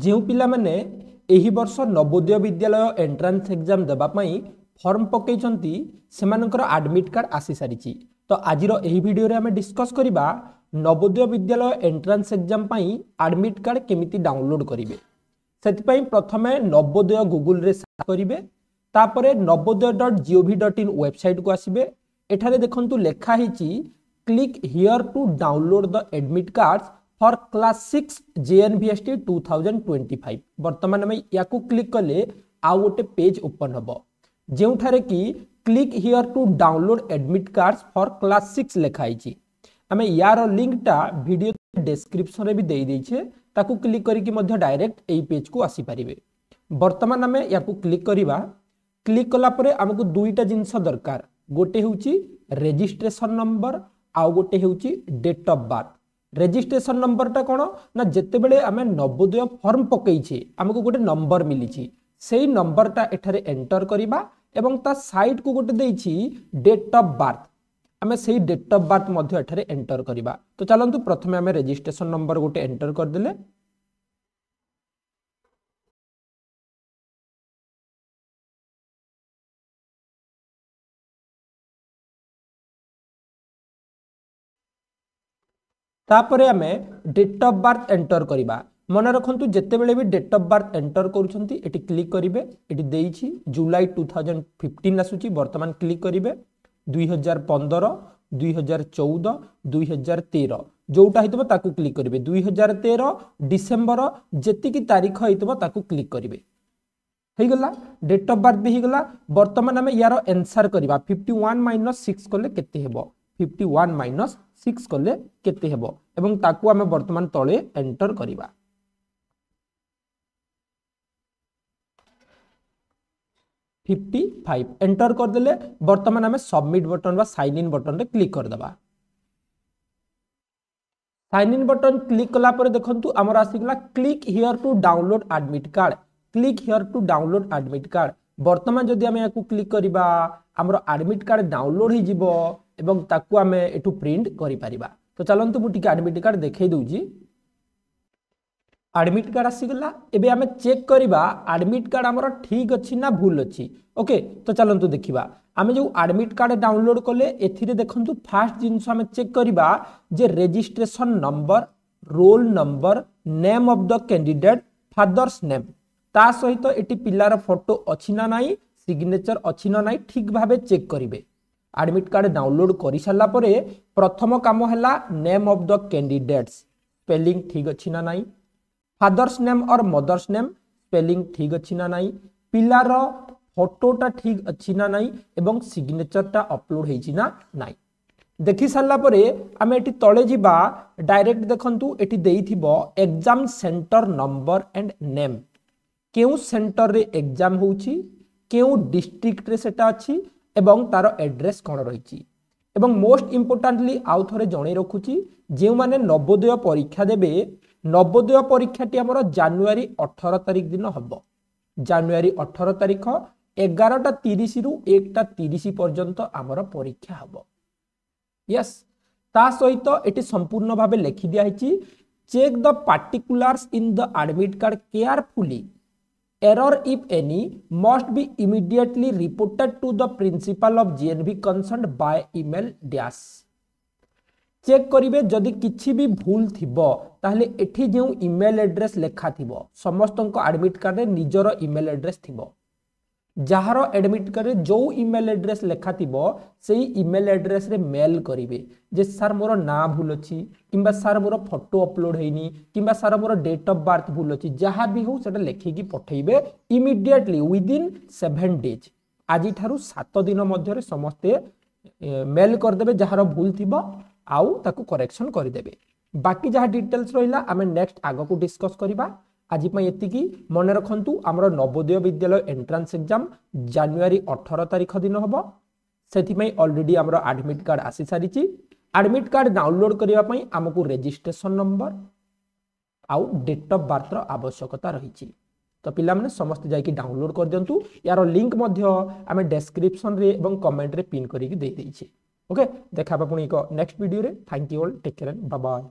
जो पिला माने एही वर्ष नवोदय विद्यालय एंट्रांस एग्जाम देबा पई फॉर्म पकेइचंती सेमानकर एडमिट कार्ड आसी सारिची। तो आज एही वीडियो रे हमें डिस्कस करिबा नवोदय विद्यालय एंट्रांस एग्जाम पई एडमिट कार्ड केमिति डाउनलोड करिवे। सेति पई प्रथमे नवोदय गूगल रे सर्च करिवे, तापरे navodaya.gov.in वेबसाइट को आसीबे। एठारे देखंतु लेखा हिची click here to download the admit cards for class 6 JNVST 2025। वर्तमान में या को क्लिक कले आउ गोटे पेज ओपन हबो जेउठारे कि click here to download admit cards for class 6 लेखा हिची। आमे यार लिंक टा वीडियो डिस्क्रिप्शन रे भी देई दैछे, ताकू क्लिक करी कि मध्य डायरेक्ट एई पेज को आसी परिबे। वर्तमान आमे या को क्लिक करिबा, क्लिक कला परे हमकु दुईटा जिंस दरकार, गोटे होउची रजिस्ट्रेशन नंबर आउ गोटे होउची date of birth. Registration number टा कोन ना जेते बेले आमे नवोदय फॉर्म पकेइछे हमकु गोटे नंबर मिलिछि, सेही नंबर टा एठारे एंटर करिबा एवं ता साइड को गोटे देइछि डेट ऑफ बर्थ, आमे सेही डेट ऑफ बर्थ मध्य एठारे एंटर करिबा। तो चलंतु प्रथमे आमे रजिस्ट्रेशन नंबर गोटे एंटर कर देले, तापरे आमे डेट ऑफ बर्थ एंटर करिबा। मन रखंतु जेते बेले भी डेट ऑफ बर्थ एंटर करूछंती एटी क्लिक करिवे, एटी देइछि जुलाई 2015 आसुची। वर्तमान क्लिक करिवे 2015 2014 2013 जोटा हितबो ताकू क्लिक करिवे। 2013 डिसेंबर जेति की तारीख हितबो ताकू क्लिक करिवे। हे गला डेट ऑफ बर्थ भी हे गला। वर्तमान आमे यारो आंसर करिबा 51 - 6 कले केते हेबो, 51 - 6 कले केते हेबो एवं ताकू आमे वर्तमान तळे एंटर करिबा। 55 एंटर कर देले। वर्तमान आमे सबमिट बटन बा साइन इन बटन रे क्लिक कर दबा। साइन इन बटन क्लिक कला पर देखंतु हमर आसीगला click here to download admit card. Click here to download admit card. वर्तमान जदि आमे याकू क्लिक करिबा हमर एडमिट कार्ड डाउनलोड हि जिवो एवं ताकू आमे एठू प्रिंट करि परिबा। तो चलंतु मु टिके एडमिट कार्ड देखै दउजी। Admit card आसीगला। एबे आमे चेक करिबा एडमिट कार्ड हमर ठीक अछि ना भूल अछि। ओके, तो चलंतु देखिबा आमे जो एडमिट कार्ड डाउनलोड कले एथिरे देखंतु फास्ट जिंस आमे चेक करिबा जे registration number, roll number, name of the candidate, father's name, ता सहित एटी पिलार फोटो अछि ना नाही, सिग्नेचर अछि ना नाही, ठीक भाबे चेक करिवे। एडमिट कार्ड डाउनलोड करि साला परे प्रथम काम हैला name of the candidates, spelling ठीक अछि ना नाही, फादर्स नेम और मदर्स नेम स्पेलिंग ठीक अछि ना नाही, पिलार फोटोटा ठीक अछि ना नाही एवं सिग्नेचरटा अपलोड हेछि ना नाही। देखि साला परे आमे एटी तळे जिबा डायरेक्ट देखंतु एटी देइथिबो exam centre number and name, केउ सेंटर रे एग्जाम होउछि, केउ डिस्ट्रिक्ट रे सेटा अछि एवं तार एड्रेस कोन रहिछि। एवं मोस्ट इंपोर्टेंटली आउ थरे जणे रखुछि जे माने नवोदय परीक्षा देबे, नवोदय परीक्षाटी हमर जनवरी 18 तारिख दिन हबो। जनवरी 18 तारिख 11:30 रु 1:30 पर्यंत हमर परीक्षा हबो। यस, ता सहित एटी संपूर्ण भाबे लेखि दिया हिछि check the particulars in the admit card carefully, error if any must be immediately reported to the principal of GNV concerned by email dash। Check करिवे जदि किछि भी भूल थिबो ताहले एठी जेउ ईमेल एड्रेस लेखा थिबो समस्तक एडमिट कार्ड रे निजर ईमेल एड्रेस थिबो। जहार एडमिट कार्ड रे जो ईमेल एड्रेस लेखा थिबो सेही ईमेल एड्रेस रे मेल करिवे जे सर मोर ना भूल अछि, किंबा सर मोर फोटो अपलोड हेनी, किंबा सर मोर डेट ऑफ बर्थ भूल अछि, जहा भी हो सेटा लेखिकी पठेइबे इमीडिएटली विदिन 7 डेज। आजि थारु 7 दिन मध्य रे समस्ते मेल कर देबे जहार भूल थिबो आउ ताकू करेक्शन कर देबे। बाकी जहा डिटेल्स रहिला आमे नेक्स्ट आगो को डिस्कस करिबा। आज पई एतिकी मन रखंतु हमर नवोदय विद्यालय एंट्रांस एग्जाम जनवरी 18 तारिख दिन हबो। सेति पई ऑलरेडी हमर एडमिट कार्ड आसी सारिची। एडमिट कार्ड डाउनलोड करिवा पई हमकु रजिस्ट्रेशन नंबर आउ डेट ऑफ बर्थ रो आवश्यकता रहिची। तो पिला माने समस्त जाई कि डाउनलोड कर दियंतु। यार लिंक मध्य आमे डिस्क्रिप्शन रे एवं कमेंट रे पिन करी कि दे देइछे। ओके, देखा पुणी एक नेक्स्ट वीडियो रे। Thank you all, take care, bye bye.